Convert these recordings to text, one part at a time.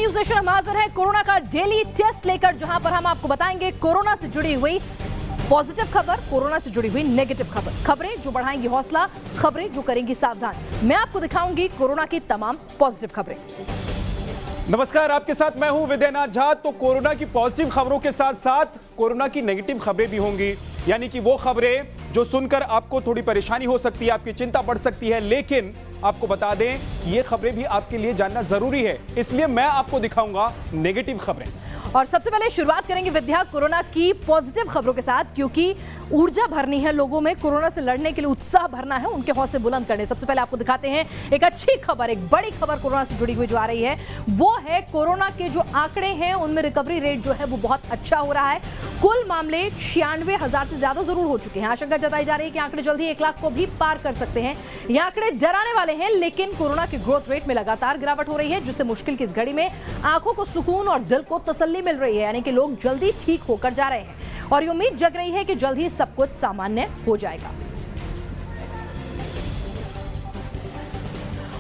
News nation हम हाजिर है कोरोना का डेली टेस्ट लेकर, जहां पर हम आपको बताएंगे कोरोना से जुड़ी हुई पॉजिटिव खबर, कोरोना से जुड़ी हुई नेगेटिव खबर, खबरें जो बढ़ाएंगी हौसला, खबरें जो करेंगी सावधान। मैं आपको दिखाऊंगी कोरोना की तमाम पॉजिटिव खबरें। नमस्कार, आपके साथ मैं हूं विद्यानाथ झा। तो कोरोना की पॉजिटिव खबरों के साथ साथ कोरोना की नेगेटिव खबरें भी होंगी, यानी कि वो खबरें जो सुनकर आपको थोड़ी परेशानी हो सकती है, आपकी चिंता बढ़ सकती है, लेकिन आपको बता दें ये खबरें भी आपके लिए जानना जरूरी है, इसलिए मैं आपको दिखाऊंगा नेगेटिव खबरें। और सबसे पहले शुरुआत करेंगे विद्या कोरोना की पॉजिटिव खबरों के साथ, क्योंकि ऊर्जा भरनी है लोगों में, कोरोना से लड़ने के लिए उत्साह भरना है, उनके हौसले बुलंद करने। सबसे पहले आपको दिखाते हैं एक अच्छी खबर, एक बड़ी खबर कोरोना से जुड़ी हुई जो आ रही है, वो है कोरोना के जो आंकड़े हैं उनमें रिकवरी रेट जो है वो बहुत अच्छा हो रहा है। कुल मामले 96,000 से ज्यादा जरूर हो चुके हैं। आशंका जताई जा रही है कि आंकड़े जल्द ही 1 लाख को भी पार कर सकते हैं। ये आंकड़े डराने वाले हैं, लेकिन कोरोना के ग्रोथ रेट में लगातार गिरावट हो रही है, जिससे मुश्किल की इस घड़ी में आंखों को सुकून और दिल को तसल्ली मिल रही है, यानी कि लोग जल्दी ठीक होकर जा रहे हैं और ये उम्मीद जग रही है कि जल्द ही सब कुछ सामान्य हो जाएगा।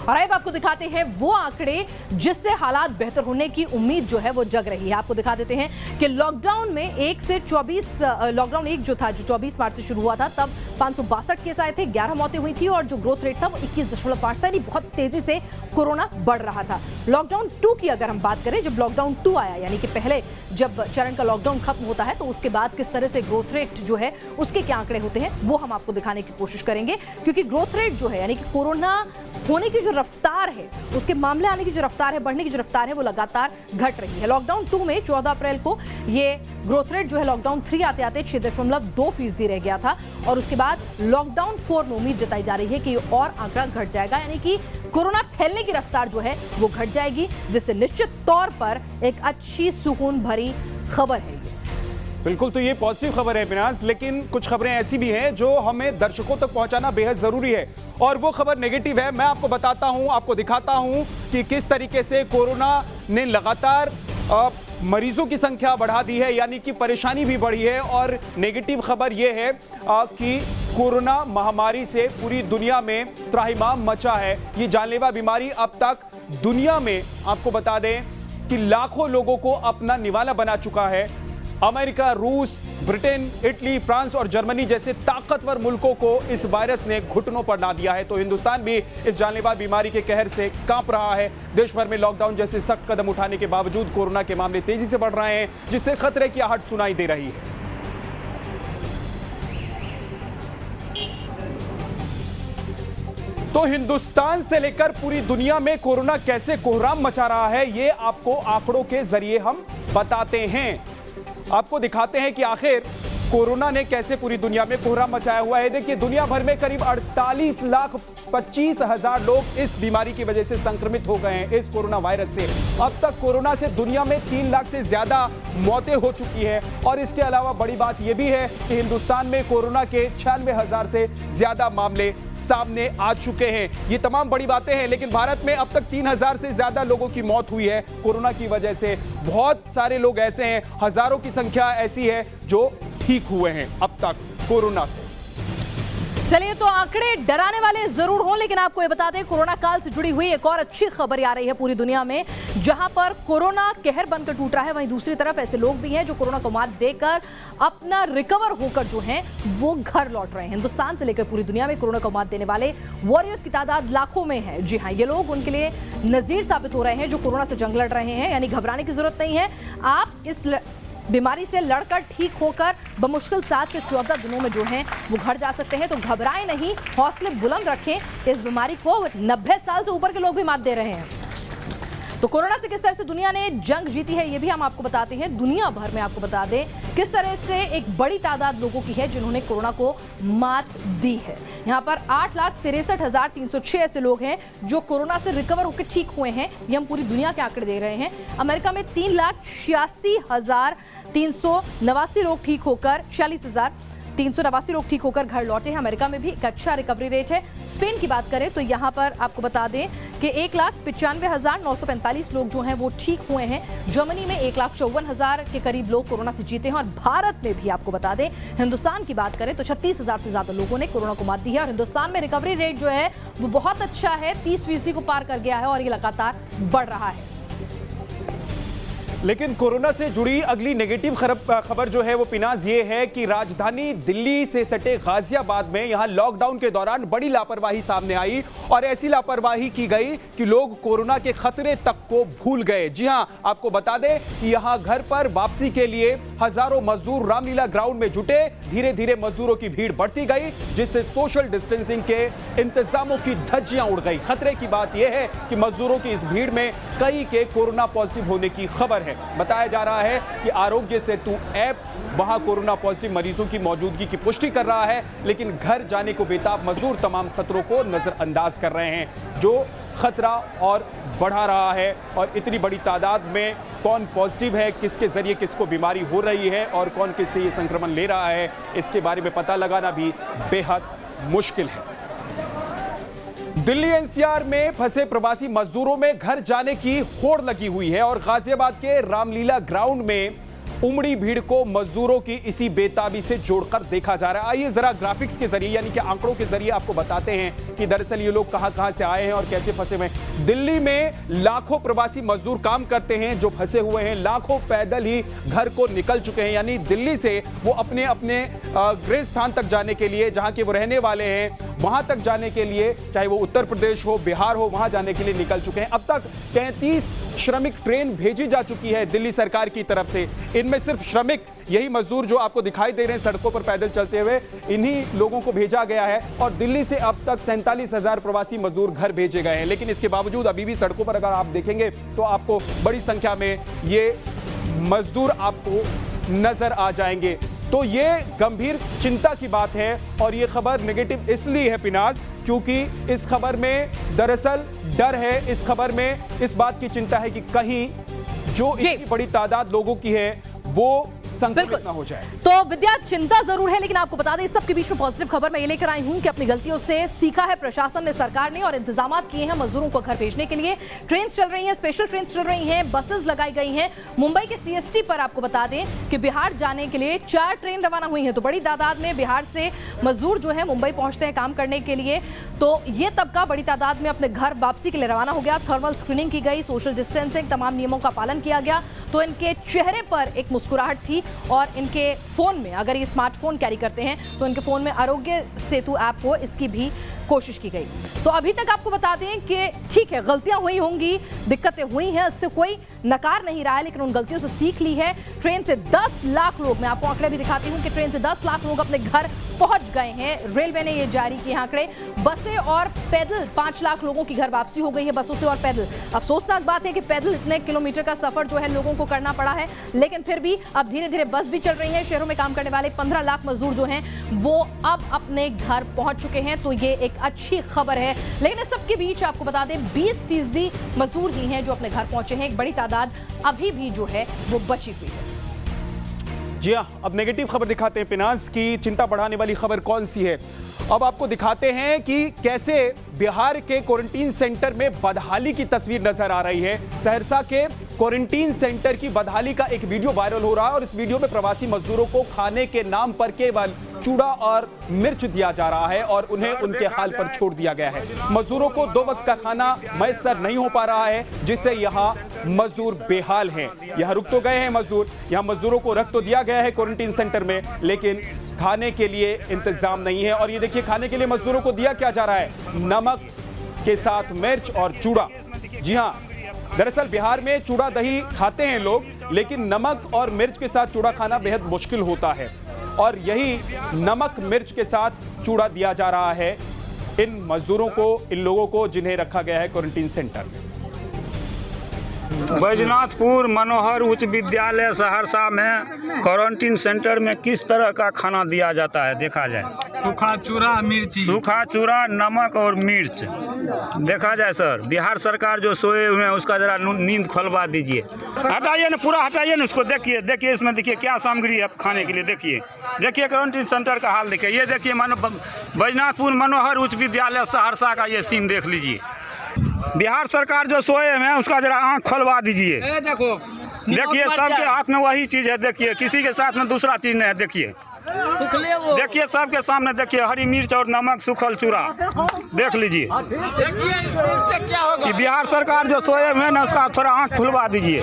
और अब आपको दिखाते हैं वो आंकड़े जिससे हालात बेहतर होने की उम्मीद जो है वो जग रही है। आपको दिखा देते हैं कि लॉकडाउन में 1 से 24 लॉकडाउन 1 जो था, जो 24 मार्च से शुरू हुआ था, तब 562 केस आए थे, 11 मौतें हुई थी और जो ग्रोथ रेट था वो 21.5 था, यानी बहुत तेजी से कोरोना बढ़ रहा था। लॉकडाउन 2 की अगर हम बात करें, जब लॉकडाउन 2 आया, यानी कि पहले जब चरण का लॉकडाउन खत्म होता है तो उसके बाद किस तरह से ग्रोथ रेट जो है उसके क्या आंकड़े होते हैं वो हम आपको दिखाने की कोशिश करेंगे, क्योंकि ग्रोथ रेट जो है, यानी कि कोरोना होने की जो रफ्तार है, उसके मामले आने की जो रफ्तार है, बढ़ने की जो रफ्तार है, वो लगातार घट रही है। लॉकडाउन 2 में 14 अप्रैल को ये ग्रोथ रेट जो है लॉकडाउन 3 आते आते 6.2% रह गया था और उसके बाद लॉकडाउन 4 में उम्मीद जताई जा रही है कि और आंकड़ा घट जाएगा, यानी कि कोरोना फैलने की रफ्तार जो है वो घट जाएगी, जिससे निश्चित तौर पर एक अच्छी सुकून भरी खबर है। बिल्कुल, तो ये पॉजिटिव खबर है बिनाज, लेकिन कुछ खबरें ऐसी भी हैं जो हमें दर्शकों तक पहुंचाना बेहद जरूरी है, और वो खबर नेगेटिव है। मैं आपको बताता हूं, आपको दिखाता हूं कि किस तरीके से कोरोना ने लगातार मरीजों की संख्या बढ़ा दी है, यानी कि परेशानी भी बढ़ी है। और नेगेटिव खबर यह है कि कोरोना महामारी से पूरी दुनिया में त्राहिमाम मचा है। ये जानलेवा बीमारी अब तक दुनिया में, आपको बता दें कि लाखों लोगों को अपना निवाला बना चुका है। अमेरिका, रूस, ब्रिटेन, इटली, फ्रांस और जर्मनी जैसे ताकतवर मुल्कों को इस वायरस ने घुटनों पर ला दिया है। तो हिंदुस्तान भी इस जानलेवा बीमारी के कहर से कांप रहा है। देश भर में लॉकडाउन जैसे सख्त कदम उठाने के बावजूद कोरोना के मामले तेजी से बढ़ रहे हैं, जिससे खतरे की आहट सुनाई दे रही है। तो हिंदुस्तान से लेकर पूरी दुनिया में कोरोना कैसे कोहराम मचा रहा है, ये आपको आंकड़ों के जरिए हम बताते हैं। आपको दिखाते हैं कि आखिर कोरोना ने कैसे पूरी दुनिया में कोहराम मचाया हुआ है। देखिए, दुनिया भर में करीब 48,25,000 लोग इस बीमारी की वजह से संक्रमित हो गए हैं, इस कोरोना वायरस से। अब तक कोरोना से दुनिया में 3 लाख से ज्यादा मौतें हो चुकी हैं। और इसके अलावा बड़ी बात यह भी है कि हिंदुस्तान में कोरोना के 96,000 से ज्यादा मामले सामने आ चुके हैं। ये तमाम बड़ी बातें हैं, लेकिन भारत में अब तक 3,000 से ज्यादा लोगों की मौत हुई है कोरोना की वजह से। बहुत सारे लोग ऐसे हैं, हजारों की संख्या ऐसी है जो ठीक हुए हैं अब तक कोरोना से। चलिए, तो आंकड़े डराने वाले जरूर हों, लेकिन आपको ये बता दें कोरोना काल से जुड़ी हुई एक और अच्छी खबर आ रही है पूरी दुनिया में, जहां पर कोरोना कहर बनकर टूट रहा है, वहीं दूसरी तरफ ऐसे लोग भी हैं जो कोरोना को मात देकर अपना रिकवर होकर जो हैं वो घर लौट रहे हैं। हिंदुस्तान से लेकर पूरी दुनिया में कोरोना को मात देने वाले वॉरियर्स की तादाद लाखों में है। जी हाँ, ये लोग उनके लिए नजीर साबित हो रहे हैं जो कोरोना से जंग लड़ रहे हैं, यानी घबराने की जरूरत नहीं है। आप इस बीमारी से लड़कर ठीक होकर बमुश्किल 7 से 14 दिनों में जो है वो घर जा सकते हैं। तो घबराएं नहीं, हौसले बुलंद रखें। इस बीमारी को 90 साल से ऊपर के लोग भी मात दे रहे हैं। तो कोरोना से किस तरह से दुनिया ने जंग जीती है ये भी हम आपको बताते हैं। दुनिया भर में आपको बता दें किस तरह से एक बड़ी तादाद लोगों की है जिन्होंने कोरोना को मात दी है। यहाँ पर 8,63,306 ऐसे लोग हैं जो कोरोना से रिकवर होकर ठीक हुए हैं। ये हम पूरी दुनिया के आंकड़े दे रहे हैं। अमेरिका में 3,86,389 लोग ठीक होकर 46,389 लोग ठीक होकर घर लौटे हैं। अमेरिका में भी एक अच्छा रिकवरी रेट है। स्पेन की बात करें तो यहाँ पर आपको बता दें कि 1,95,945 लोग जो हैं वो ठीक हुए हैं। जर्मनी में 1,54,000 के करीब लोग कोरोना से जीते हैं। और भारत में भी आपको बता दें, हिंदुस्तान की बात करें तो 36,000 से ज्यादा लोगों ने कोरोना को मात दी है। और हिंदुस्तान में रिकवरी रेट जो है वो बहुत अच्छा है, 30% को पार कर गया है और ये लगातार बढ़ रहा है। लेकिन कोरोना से जुड़ी अगली नेगेटिव खबर जो है वो पिनाज ये है कि राजधानी दिल्ली से सटे गाजियाबाद में यहां लॉकडाउन के दौरान बड़ी लापरवाही सामने आई और ऐसी लापरवाही की गई कि लोग कोरोना के खतरे तक को भूल गए। जी हां, आपको बता दें कि यहां घर पर वापसी के लिए हजारों मजदूर रामलीला ग्राउंड में जुटे। धीरे धीरे मजदूरों की भीड़ बढ़ती गई, जिससे सोशल डिस्टेंसिंग के इंतजामों की धज्जियां उड़ गई। खतरे की बात यह है कि मजदूरों की इस भीड़ में कई के कोरोना पॉजिटिव होने की खबर है। बताया जा रहा है कि आरोग्य सेतु ऐप वहां कोरोना पॉजिटिव मरीजों की मौजूदगी की पुष्टि कर रहा है, लेकिन घर जाने को बेताब मजदूर तमाम खतरों को नजरअंदाज कर रहे हैं, जो खतरा और बढ़ा रहा है। और इतनी बड़ी तादाद में कौन पॉजिटिव है, किसके जरिए किसको बीमारी हो रही है और कौन किससे ये संक्रमण ले रहा है, इसके बारे में पता लगाना भी बेहद मुश्किल है। दिल्ली एनसीआर में फंसे प्रवासी मजदूरों में घर जाने की होड़ लगी हुई है और गाजियाबाद के रामलीला ग्राउंड में उमड़ी भीड़ को मजदूरों की इसी बेताबी से जोड़कर देखा जा रहा है। आइए जरा ग्राफिक्स के जरिए यानी कि आंकड़ों के जरिए आपको बताते हैं कि दरअसल ये लोग कहां से आए हैं और कैसे फंसे हुए हैं। दिल्ली में लाखों प्रवासी मजदूर काम करते हैं जो फंसे हुए हैं। लाखों पैदल ही घर को निकल चुके हैं, यानी दिल्ली से वो अपने अपने गृह स्थान तक जाने के लिए, जहां के वो रहने वाले हैं, वहां तक जाने के लिए, चाहे वो उत्तर प्रदेश हो, बिहार हो, वहां जाने के लिए निकल चुके हैं। अब तक 33 श्रमिक ट्रेन भेजी जा चुकी है दिल्ली सरकार की तरफ से। इनमें सिर्फ श्रमिक, यही मजदूर जो आपको दिखाई दे रहे हैं सड़कों पर पैदल चलते हुए, इन्हीं लोगों को भेजा गया है। और दिल्ली से अब तक 47,000 प्रवासी मजदूर घर भेजे गए हैं, लेकिन इसके बावजूद अभी भी सड़कों पर अगर आप देखेंगे तो आपको बड़ी संख्या में ये मजदूर आपको नजर आ जाएंगे। तो ये गंभीर चिंता की बात है और ये खबर नेगेटिव इसलिए है पिनाज, क्योंकि इस खबर में दरअसल डर है। इस खबर में इस बात की चिंता है कि कहीं जो इतनी बड़ी तादाद लोगों की है वो संक्रमित ना हो जाए। तो विद्या, चिंता जरूर है, लेकिन आपको बता दें इस सब के बीच में पॉजिटिव खबर मैं ये लेकर आई हूं कि अपनी गलतियों से सीखा है प्रशासन ने, सरकार ने, और इंतजाम किए हैं मजदूरों को घर भेजने के लिए। ट्रेन चल रही हैं, स्पेशल ट्रेन चल रही हैं, बसेस लगाई गई हैं। मुंबई के सीएसटी पर आपको बता दें कि बिहार जाने के लिए 4 ट्रेन रवाना हुई हैं। तो बड़ी तादाद में बिहार से मजदूर जो है मुंबई पहुंचते हैं काम करने के लिए। तो ये तबका बड़ी तादाद में अपने घर वापसी के लिए रवाना हो गया। थर्मल स्क्रीनिंग की गई, सोशल डिस्टेंसिंग, तमाम नियमों का पालन किया गया। तो इनके चेहरे पर एक मुस्कुराहट थी और इनके फोन में, अगर ये स्मार्टफोन कैरी करते हैं तो इनके फोन में आरोग्य सेतु ऐप हो, इसकी भी कोशिश की गई। तो अभी तक आपको बता दें कि ठीक है, गलतियां हुई होंगी, दिक्कतें हुई हैं, इससे कोई नकार नहीं रहा है, लेकिन उन गलतियों से सीख ली है। ट्रेन से 10 लाख लोग, मैं आपको आंकड़े भी दिखाती हूं कि ट्रेन से 10 लाख लोग अपने घर पहुंच गए हैं। रेलवे ने ये जारी किए आंकड़े। बसें और पैदल 5 लाख लोगों की घर वापसी हो गई है, बसों से और पैदल। अफसोसनाक बात है कि पैदल इतने किलोमीटर का सफर जो है लोगों को करना पड़ा है, लेकिन फिर भी अब धीरे धीरे बस भी चल रही है। शहरों में काम करने वाले 15 लाख मजदूर जो हैं वो अब अपने घर पहुंच चुके हैं। तो ये एक अच्छी खबर है, लेकिन इस सबके बीच आपको बता दें 20% मजदूर ही हैं जो अपने घर पहुंचे हैं। एक बड़ी तादाद अभी भी जो है वो बची हुई है। जी हाँ, अब नेगेटिव खबर दिखाते हैं पिनाज की चिंता बढ़ाने वाली खबर कौन सी है। अब आपको दिखाते हैं कि कैसे बिहार के क्वारंटीन सेंटर में बदहाली की तस्वीर नजर आ रही है। सहरसा के क्वारंटीन सेंटर की बदहाली का एक वीडियो वायरल हो रहा है और इस वीडियो में प्रवासी मजदूरों को खाने के नाम पर केवल चूड़ा और मिर्च दिया जा रहा है और उन्हें उनके हाल पर छोड़ दिया गया है। मजदूरों को 2 वक्त का खाना मैसर नहीं हो पा रहा है, जिससे यहाँ मजदूर बेहाल हैं। यहाँ रुक तो गए हैं मजदूर, यहाँ मजदूरों को रख तो दिया गया है क्वारंटीन सेंटर में, लेकिन खाने के लिए इंतजाम नहीं है। और ये देखिए, खाने के लिए मजदूरों को दिया क्या जा रहा है? नमक के साथ मिर्च और चूड़ा। जी हाँ, दरअसल बिहार में चूड़ा दही खाते हैं लोग, लेकिन नमक और मिर्च के साथ चूड़ा खाना बेहद मुश्किल होता है और यही नमक मिर्च के साथ चूड़ा दिया जा रहा है इन मजदूरों को, इन लोगों को जिन्हें रखा गया है क्वारंटीन सेंटर में। बैजनाथपुर मनोहर उच्च विद्यालय सहरसा में क्वारंटीन सेंटर में किस तरह का खाना दिया जाता है देखा जाए। सूखा चूरा, मिर्ची, सूखा चूरा, नमक और मिर्च देखा जाए। सर, बिहार सरकार जो सोए हुए हैं उसका जरा नींद खुलवा दीजिए। हटाइए ना, पूरा हटाइए ना उसको। देखिए देखिए इसमें देखिए क्या सामग्री है खाने के लिए। देखिए देखिए क्वारंटीन सेंटर का हाल देखिए। ये देखिए बैजनाथपुर मनोहर उच्च विद्यालय सहरसा का ये सीन देख लीजिए। बिहार सरकार जो सोए हैं उसका जरा आँख खुलवा दीजिए। देखो, देखिए सबके हाथ में वही चीज़ है। देखिए किसी के साथ में दूसरा चीज़ नहीं है। देखिए देखिए सबके सामने, देखिए हरी मिर्च और नमक, सूखल चूरा, देख लीजिए। कि बिहार सरकार जो सोए हुए ना, उसका थोड़ा आँख खुलवा दीजिए।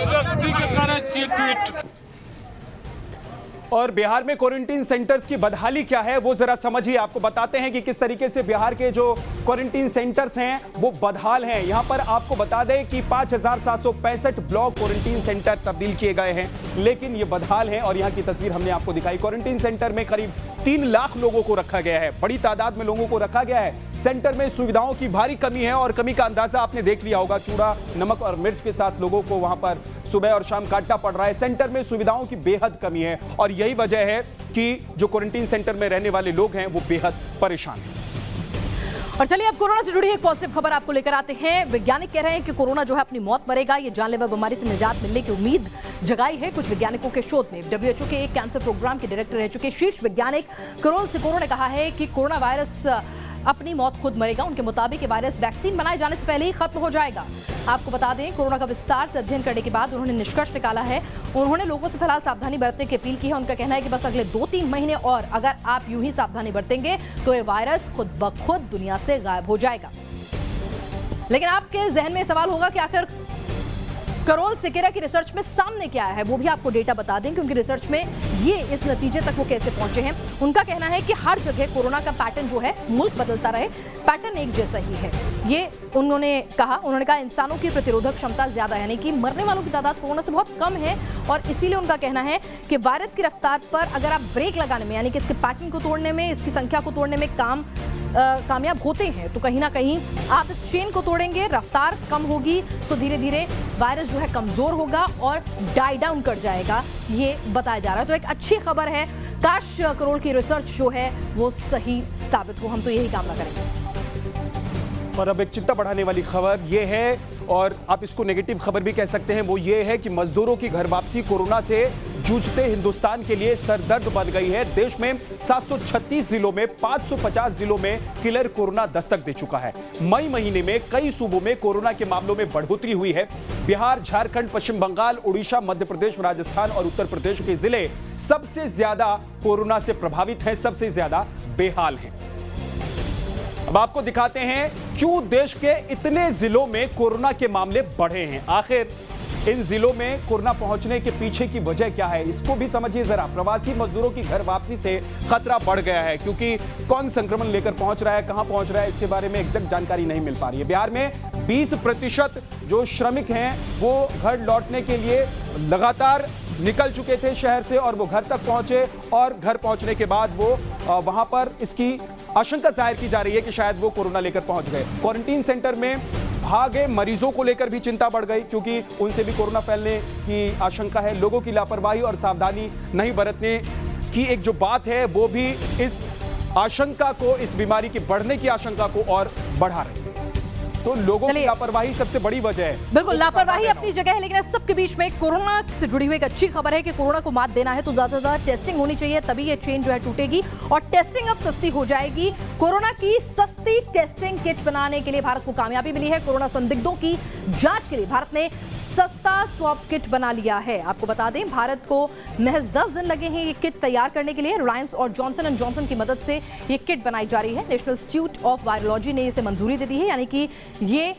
और बिहार में क्वारंटीन सेंटर्स की बदहाली क्या है वो जरा समझिए। आपको बताते हैं कि किस तरीके से बिहार के जो क्वारंटीन सेंटर्स हैं वो बदहाल हैं। यहां पर आपको बता दें कि 5765 ब्लॉक क्वारंटीन सेंटर तब्दील किए गए हैं, लेकिन ये बदहाल हैं। और यहां की तस्वीर हमने आपको दिखाई। क्वारंटीन सेंटर में करीब 3 लाख लोगों को रखा गया है, बड़ी तादाद में लोगों को रखा गया है। सेंटर में सुविधाओं की भारी कमी है और कमी का अंदाजा आपने देख लिया होगा। चूड़ा, नमक और मिर्च के साथ लोगों को वहां पर सुबह और शाम काटना पड़ रहा है। सेंटर में सुविधाओं की बेहद कमी है और यही वजह है कि जो क्वारंटीन सेंटर में रहने वाले लोग हैं वो बेहद परेशान हैं। और चलिए अब कोरोना से जुड़ी एक पॉजिटिव खबर आपको लेकर आते हैं। वैज्ञानिक कह रहे हैं कि कोरोना जो है अपनी मौत मरेगा। ये जानलेवा बीमारी से निजात मिलने की उम्मीद जगाई है कुछ वैज्ञानिकों के शोध ने। WHO के एक कैंसर प्रोग्राम के डायरेक्टर रह चुके शीर्ष वैज्ञानिक करोल सिकोरो ने कहा है कि कोरोना वायरस अपनी मौत खुद मरेगा। उनके मुताबिक ये वायरस वैक्सीन बनाए जाने से पहले ही खत्म हो जाएगा। आपको बता दें, कोरोना का विस्तार से अध्ययन करने के बाद उन्होंने निष्कर्ष निकाला है। उन्होंने लोगों से फिलहाल सावधानी बरतने की अपील की है। उनका कहना है कि बस अगले 2-3 महीने और अगर आप यूं ही सावधानी बरतेंगे तो ये वायरस खुद ब खुद दुनिया से गायब हो जाएगा। लेकिन आपके जहन में सवाल होगा कि आखिर करोल सिकेरा की रिसर्च में सामने क्या है। वो भी आपको डेटा बता दें कि उनकी रिसर्च में ये इस नतीजे तक वो कैसे पहुंचे हैं। उनका कहना है कि हर जगह कोरोना का पैटर्न जो है मुल्क बदलता रहे, पैटर्न एक जैसा ही है। ये उन्होंने कहा इंसानों की प्रतिरोधक क्षमता ज्यादा है, यानी कि मरने वालों की तादाद कोरोना से बहुत कम है। और इसीलिए उनका कहना है कि वायरस की रफ्तार पर अगर आप ब्रेक लगाने में, यानी कि इसके पैटर्न को तोड़ने में, इसकी संख्या को तोड़ने में कामयाब होते हैं तो कहीं ना कहीं आप इस चेन को तोड़ेंगे, रफ्तार कम होगी तो धीरे धीरे वायरस जो है कमजोर होगा और डाई डाउन कर जाएगा, ये बताया जा रहा है। तो एक अच्छी खबर है, काश करोल की रिसर्च जो है वो सही साबित हो, हम तो यही कामना करेंगे। और अब एक चिंता बढ़ाने वाली खबर ये है, और आप इसको नेगेटिव खबर भी कह सकते हैं, वो ये है कि मजदूरों की घर वापसी कोरोना से जूझते हिंदुस्तान के लिए सरदर्द बन गई है। देश में 736 जिलों में 550 जिलों में किलर कोरोना दस्तक दे चुका है। मई महीने में कई सूबों में कोरोना के मामलों में बढ़ोतरी हुई है। बिहार, झारखंड, पश्चिम बंगाल, उड़ीसा, मध्य प्रदेश, राजस्थान और उत्तर प्रदेश के जिले सबसे ज्यादा कोरोना से प्रभावित हैं, सबसे ज्यादा बेहाल हैं। अब आपको दिखाते हैं क्यों देश के इतने जिलों में कोरोना के मामले बढ़े हैं। आखिर इन जिलों में कोरोना पहुंचने के पीछे की वजह क्या है, इसको भी समझिए जरा। प्रवासी मजदूरों की घर वापसी से खतरा बढ़ गया है, क्योंकि कौन संक्रमण लेकर पहुंच रहा है, कहां पहुंच रहा है, इसके बारे में एग्जैक्ट जानकारी नहीं मिल पा रही है। बिहार में 20% जो श्रमिक हैं वो घर लौटने के लिए लगातार निकल चुके थे शहर से और वो घर तक पहुंचे, और घर पहुंचने के बाद वो वहां पर इसकी आशंका जाहिर की जा रही है कि शायद वो कोरोना लेकर पहुंच गए। क्वारंटीन सेंटर में भागे मरीजों को लेकर भी चिंता बढ़ गई, क्योंकि उनसे भी कोरोना फैलने की आशंका है। लोगों की लापरवाही और सावधानी नहीं बरतने की एक जो बात है वो भी इस आशंका को, इस बीमारी की बढ़ने की आशंका को और बढ़ा रही है। तो लोगों की लापरवाही सबसे बड़ी वजह है। बिल्कुल, लापरवाही अपनी जगह है, लेकिन इस सबके बीच में कोरोना से जुड़ी हुई एक अच्छी खबर है कि कोरोना को मात देना है तो ज्यादा से ज्यादा टेस्टिंग होनी चाहिए, तभी ये चेन जो है टूटेगी और टेस्टिंग अब सस्ती हो जाएगी। कोरोना की सस्ती टेस्टिंग किट बनाने के लिए भारत को कामयाबी मिली है। कोरोना संदिग्धों की जांच के लिए भारत ने सस्ता स्वैब किट बना लिया है। आपको बता दें, भारत को महज 10 दिन लगे हैं ये किट तैयार करने के लिए। रिलायंस और जॉनसन एंड जॉनसन की मदद से ये किट बनाई जा रही है। नेशनल इंस्टीट्यूट ऑफ वायरोलॉजी ने इसे मंजूरी दे दी है, यानी कि ये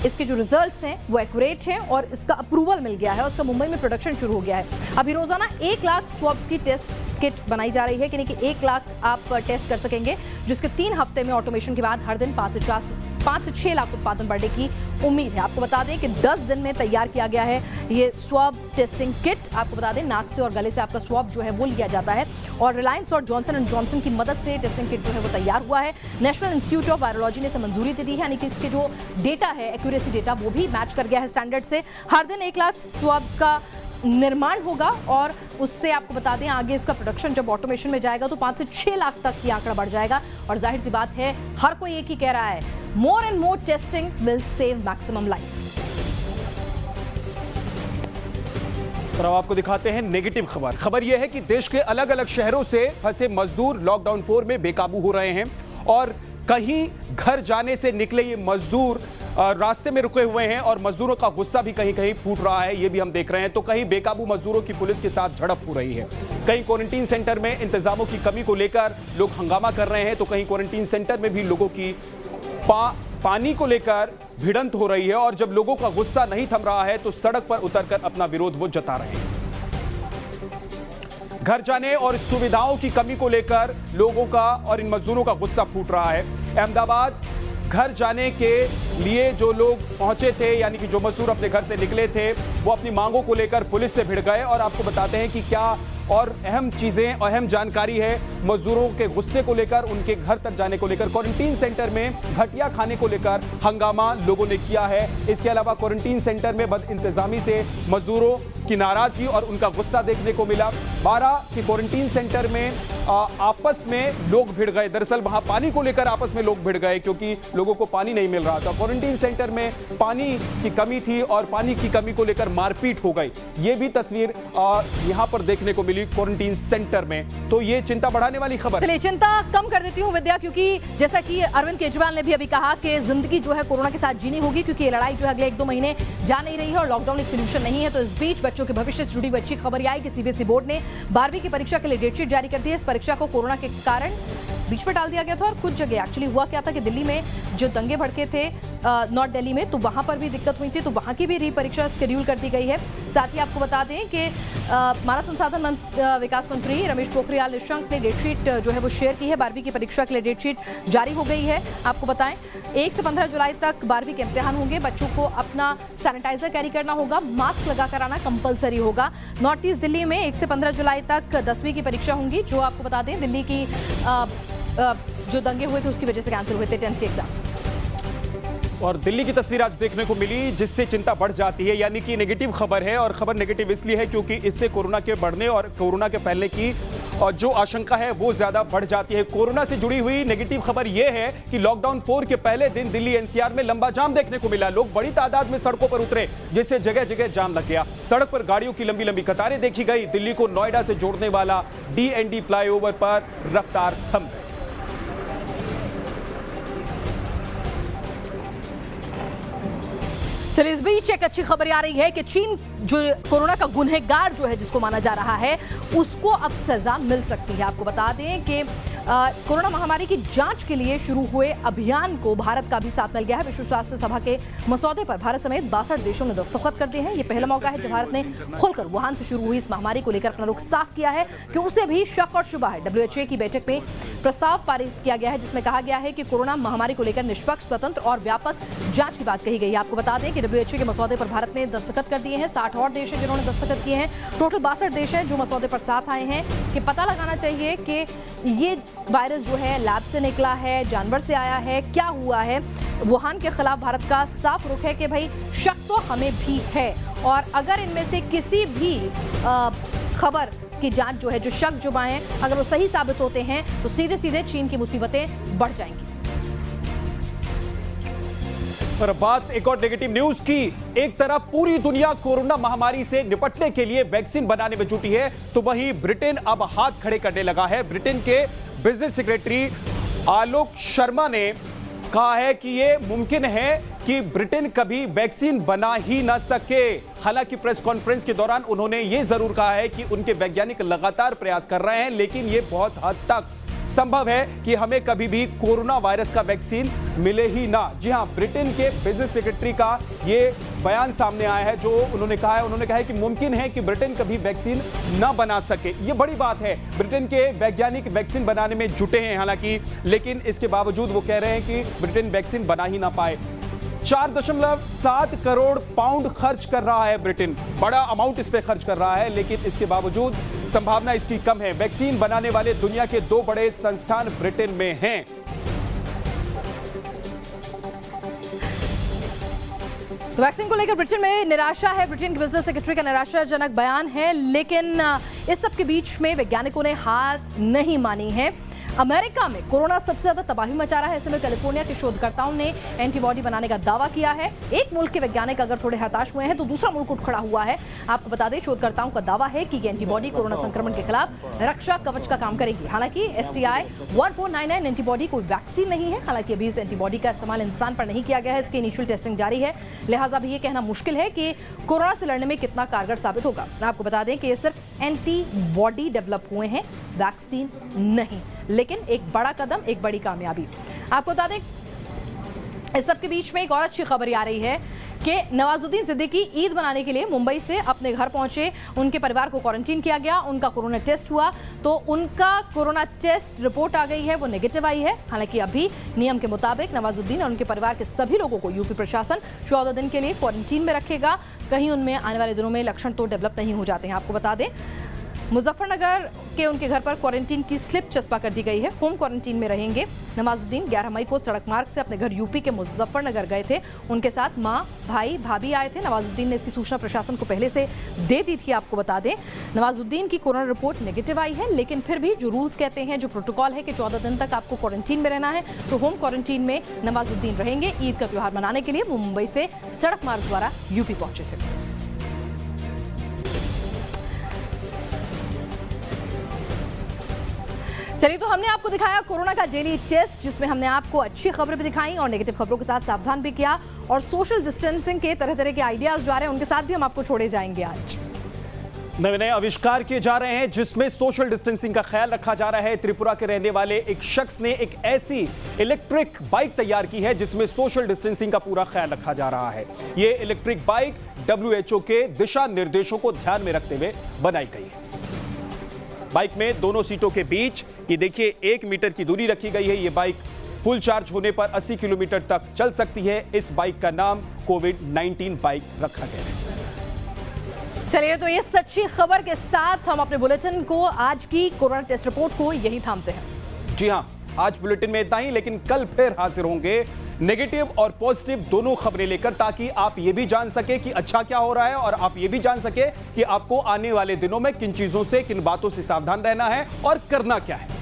इसके जो रिजल्ट्स हैं वो एक्यूरेट हैं और इसका अप्रूवल मिल गया है और उसका मुंबई में प्रोडक्शन शुरू हो गया है। अभी रोजाना 1 लाख स्वैब्स की टेस्ट किट बनाई जा रही है, यानी कि 1 लाख आप टेस्ट कर सकेंगे, जिसके 3 हफ्ते में ऑटोमेशन के बाद हर दिन 5 से 6 लाख उत्पादन बढ़ने की उम्मीद है। आपको बता दें कि 10 दिन में तैयार किया गया है ये स्वैब टेस्टिंग किट। आपको बता दें, नाक से और गले से आपका स्वैब जो है वो लिया जाता है और रिलायंस और जॉनसन एंड जॉनसन की मदद से टेस्टिंग किट जो है वो तैयार हुआ है। नेशनल इंस्टीट्यूट ऑफ वायरोलॉजी ने इसे मंजूरी दे दी है, यानी कि इसके जो डेटा है, एक्यूरेसी डेटा, वो भी मैच कर गया है स्टैंडर्ड से। हर दिन 1 लाख स्वैब्स का निर्माण होगा और उससे आपको बता दें आगे इसका प्रोडक्शन जब ऑटोमेशन में जाएगा तो 5 से 6 लाख तक ये आंकड़ा बढ़ जाएगा। और जाहिर सी बात है, हर कोई एक ही कह रहा है, more and more testing will save maximum life. और अब आपको दिखाते हैं नेगेटिव खबर। खबर यह है कि देश के अलग अलग शहरों से फंसे मजदूर लॉकडाउन 4 में बेकाबू हो रहे हैं और कहीं घर जाने से निकले ये मजदूर रास्ते में रुके हुए हैं और मजदूरों का गुस्सा भी कहीं कहीं फूट रहा है, ये भी हम देख रहे हैं। तो कहीं बेकाबू मजदूरों की पुलिस के साथ झड़प हो रही है, कहीं क्वारंटीन सेंटर में इंतजामों की कमी को लेकर लोग हंगामा कर रहे हैं, तो कहीं क्वारंटीन सेंटर में भी लोगों की पानी को लेकर भिड़ंत हो रही है। और जब लोगों का गुस्सा नहीं थम रहा है तो सड़क पर उतरकर अपना विरोध वो जता रहे हैं। घर जाने और सुविधाओं की कमी को लेकर लोगों का और इन मजदूरों का गुस्सा फूट रहा है। अहमदाबाद घर जाने के लिए जो लोग पहुंचे थे, यानी कि जो मजदूर अपने घर से निकले थे, वो अपनी मांगों को लेकर पुलिस से भिड़ गए। और आपको बताते हैं कि क्या और अहम चीजें, अहम जानकारी है मजदूरों के गुस्से को लेकर, उनके घर तक जाने को लेकर। क्वारंटीन सेंटर में घटिया खाने को लेकर हंगामा लोगों ने किया है। इसके अलावा क्वारंटीन सेंटर में बद इंतजामी से मजदूरों की नाराजगी और उनका गुस्सा देखने को मिला। 12 के क्वारंटीन सेंटर में आपस में लोग भिड़ गए। दरअसल वहां पानी को लेकर आपस में लोग भिड़ गए क्योंकि लोगों को पानी नहीं मिल रहा था। क्वारंटीन सेंटर में पानी की कमी थी और पानी की कमी को लेकर मारपीट हो गई। ये भी तस्वीर यहां पर देखने को मिली क्वारंटीन सेंटर में। तो ये चिंता बढ़ाने वाली खबर है। चलिए चिंता कम कर देती हूँ विद्या, क्योंकि जैसा कि अरविंद केजरीवाल ने भी अभी कहा कि जिंदगी जो है कोरोना के साथ जीनी होगी, क्योंकि ये लड़ाई जो है अगले 1-2 महीने जा नहीं रही है और लॉकडाउन एक सोल्यूशन नहीं है। तो इस बीच बच्चों के भविष्य से जुड़ी हुई अच्छी खबर आई कि सीबीएसई बोर्ड ने 12वीं की परीक्षा के लिए डेटशीट जारी कर दी है। इस परीक्षा को कोरोना के कारण बीच में डाल दिया गया था और कुछ जगह एक्चुअली हुआ क्या था कि दिल्ली में जो दंगे भड़के थे नॉर्थ दिल्ली में, तो वहां पर भी दिक्कत हुई थी, तो वहां की भी रीपरीक्षा शेड्यूल कर दी गई है। साथ ही आपको बता दें कि मानव संसाधन विकास मंत्री रमेश पोखरियाल निशंक ने डेटशीट जो है वो शेयर की है। 12वीं की परीक्षा के लिए डेटशीट जारी हो गई है। आपको बताएं 1 से 15 जुलाई तक 12वीं के इम्तिहान होंगे। बच्चों को अपना सैनिटाइजर कैरी करना होगा, मास्क लगाकर आना कंपलसरी होगा। नॉर्थ ईस्ट दिल्ली में 1 से 15 जुलाई तक 10वीं की परीक्षा होंगी, जो आपको बता दें दिल्ली की जो दंगे हुए थे उसकी वजह से कैंसिल हुए थे 10th के एग्जाम्स। और दिल्ली की तस्वीर आज देखने को मिली जिससे चिंता बढ़ जाती है, यानी कि नेगेटिव खबर है। और खबर नेगेटिव इसलिए है क्योंकि इससे कोरोना के बढ़ने और कोरोना के फैलने की जो आशंका है वो ज्यादा बढ़ जाती है। कोरोना से जुड़ी हुई नेगेटिव खबर यह है कि लॉकडाउन 4 के पहले दिन दिल्ली एनसीआर में लंबा जाम देखने को मिला। लोग बड़ी तादाद में सड़कों पर उतरे, जिससे जगह जगह जाम लग गया। सड़क पर गाड़ियों की लंबी लंबी कतारें देखी गई। दिल्ली को नोएडा से जोड़ने वाला DND फ्लाईओवर पर रफ्तार थम गई। चलिए इस बीच एक अच्छी खबर आ रही है कि चीन जो कोरोना का गुनहगार जो है जिसको माना जा रहा है उसको अब सजा मिल सकती है। आपको बता दें कि कोरोना महामारी की जांच के लिए शुरू हुए अभियान को भारत का भी साथ मिल गया है। विश्व स्वास्थ्य सभा के मसौदे पर भारत समेत 62 देशों ने दस्तखत कर दिए हैं। ये पहला मौका है जब भारत ने खुलकर वुहान से शुरू हुई इस महामारी को लेकर अपना रुख साफ किया है कि उसे भी शक और शुबा है। WHO की बैठक में प्रस्ताव पारित किया गया है जिसमें कहा गया है कि कोरोना महामारी को लेकर निष्पक्ष, स्वतंत्र और व्यापक जांच की बात कही गई है। आपको बता दें कि WHO के मसौदे पर भारत ने दस्तखत कर दिए हैं। 60 और देश हैं जिन्होंने दस्तखत किए हैं। टोटल 62 देश हैं जो मसौदे पर साथ आए हैं कि पता लगाना चाहिए कि ये वायरस जो है लैब से निकला है, जानवर से आया है, क्या हुआ है। वुहान के खिलाफ भारत का साफ रुख है कि भाई शक तो हमें भी है और अगर इनमें से किसी भी खबर की जांच जो है, जो शक जुबाएं अगर वो सही साबित होते हैं तो सीधे सीधे चीन की मुसीबतें बढ़ जाएंगी। पर बात एक और नेगेटिव न्यूज की। एक तरफ पूरी दुनिया कोरोना महामारी से निपटने के लिए वैक्सीन बनाने में जुटी है, तो वहीं ब्रिटेन अब हाथ खड़े करने लगा है। ब्रिटेन के बिजनेस सेक्रेटरी आलोक शर्मा ने कहा है कि यह मुमकिन है कि ब्रिटेन कभी वैक्सीन बना ही ना सके। हालांकि प्रेस कॉन्फ्रेंस के दौरान उन्होंने यह जरूर कहा है कि उनके वैज्ञानिक लगातार प्रयास कर रहे हैं, लेकिन यह बहुत हद तक संभव है कि हमें कभी भी कोरोना वायरस का वैक्सीन मिले ही ना। जी हां, ब्रिटेन के बिजनेस सेक्रेटरी का यह बयान सामने आया है जो उन्होंने कहा है कि मुमकिन है कि ब्रिटेन कभी वैक्सीन ना बना सके। यह बड़ी बात है। ब्रिटेन के वैज्ञानिक वैक्सीन बनाने में जुटे हैं हालांकि, लेकिन इसके बावजूद वो कह रहे हैं कि ब्रिटेन वैक्सीन बना ही ना पाए। 4.7 करोड़ पाउंड खर्च कर रहा है ब्रिटेन, बड़ा अमाउंट इस पे खर्च कर रहा है, लेकिन इसके बावजूद संभावना इसकी कम है। वैक्सीन बनाने वाले दुनिया के 2 बड़े संस्थान ब्रिटेन में हैं। तो वैक्सीन को लेकर ब्रिटेन में निराशा है। ब्रिटेन के बिजनेस सेक्रेटरी का निराशाजनक बयान है, लेकिन इस सब के बीच में वैज्ञानिकों ने हार नहीं मानी है। अमेरिका में कोरोना सबसे ज्यादा तबाही मचा रहा है। ऐसे में कैलिफोर्निया के शोधकर्ताओं ने एंटीबॉडी बनाने का दावा किया है। एक मुल्क के वैज्ञानिक अगर थोड़े हताश हुए हैं तो दूसरा मुल्क उठ खड़ा हुआ है। आपको बता दें, शोधकर्ताओं का दावा है कि ये एंटीबॉडी कोरोना संक्रमण के खिलाफ रक्षा कवच का काम करेगी। हालांकि STI 1499 एंटीबॉडी कोई वैक्सीन नहीं है। हालांकि अभी इस एंटीबॉडी का इस्तेमाल इंसान पर नहीं किया गया है, इसकी इनिशियल टेस्टिंग जारी है। लिहाजा भी ये कहना मुश्किल है कि कोरोना से लड़ने में कितना कारगर साबित होगा। आपको बता दें कि ये सिर्फ एंटीबॉडी डेवलप हुए हैं, वैक्सीन नहीं। लेकिन एक बड़ा कदम, एक बड़ी कामयाबी। आपको बता दें, इस सब के बीच में एक और अच्छी खबर आ रही है कि नवाजुद्दीन सिद्दीकी ईद मनाने के लिए मुंबई से अपने घर पहुंचे। उनके परिवार को क्वारंटीन किया गया, उनका कोरोना टेस्ट हुआ तो उनका कोरोना टेस्ट रिपोर्ट आ गई है, वो नेगेटिव आई है। हालांकि अभी नियम के मुताबिक नवाजुद्दीन और उनके परिवार के सभी लोगों को यूपी प्रशासन 14 दिन के लिए क्वारंटीन में रखेगा। कहीं उनमें आने वाले दिनों में लक्षण तो डेवलप नहीं हो जाते हैं। आपको बता दें, मुजफ्फरनगर के उनके घर पर क्वारंटीन की स्लिप चस्पा कर दी गई है। होम क्वारंटीन में रहेंगे। नवाजुद्दीन 11 मई को सड़क मार्ग से अपने घर यूपी के मुजफ्फरनगर गए थे। उनके साथ मां, भाई, भाभी आए थे। नवाजुद्दीन ने इसकी सूचना प्रशासन को पहले से दे दी थी। आपको बता दें, नवाजुद्दीन की कोरोना रिपोर्ट नेगेटिव आई है, लेकिन फिर भी जो रूल्स कहते हैं, जो प्रोटोकॉल है कि 14 दिन तक आपको क्वारंटीन में रहना है, तो होम क्वारंटीन में नवाजुद्दीन रहेंगे। ईद का त्योहार मनाने के लिए वो मुंबई से सड़क मार्ग द्वारा यूपी पहुंचे थे। चलिए, तो हमने आपको दिखाया कोरोना का डेली टेस्ट, जिसमें हमने आपको अच्छी खबरें भी दिखाई और नेगेटिव खबरों के साथ सावधान भी किया। और सोशल डिस्टेंसिंग के तरह तरह के आइडियाज जो आ रहे हैं, उनके साथ भी हम आपको छोड़े जाएंगे। आज नए नए आविष्कार किए जा रहे हैं जिसमें सोशल डिस्टेंसिंग का ख्याल रखा जा रहा है। त्रिपुरा के रहने वाले एक शख्स ने एक ऐसी इलेक्ट्रिक बाइक तैयार की है जिसमें सोशल डिस्टेंसिंग का पूरा ख्याल रखा जा रहा है। ये इलेक्ट्रिक बाइक WHO के दिशा निर्देशों को ध्यान में रखते हुए बनाई गई है। बाइक में दोनों सीटों के बीच ये देखिए 1 मीटर की दूरी रखी गई है। ये बाइक फुल चार्ज होने पर 80 किलोमीटर तक चल सकती है। इस बाइक का नाम कोविड-19 बाइक रखा गया है। चलिए, तो ये सच्ची खबर के साथ हम अपने बुलेटिन को, आज की कोरोना टेस्ट रिपोर्ट को यही थामते हैं। जी हां, आज बुलेटिन में इतना ही, लेकिन कल फिर हाजिर होंगे नेगेटिव और पॉजिटिव दोनों खबरें लेकर, ताकि आप ये भी जान सके कि अच्छा क्या हो रहा है और आप ये भी जान सके कि आपको आने वाले दिनों में किन चीजों से, किन बातों से सावधान रहना है और करना क्या है।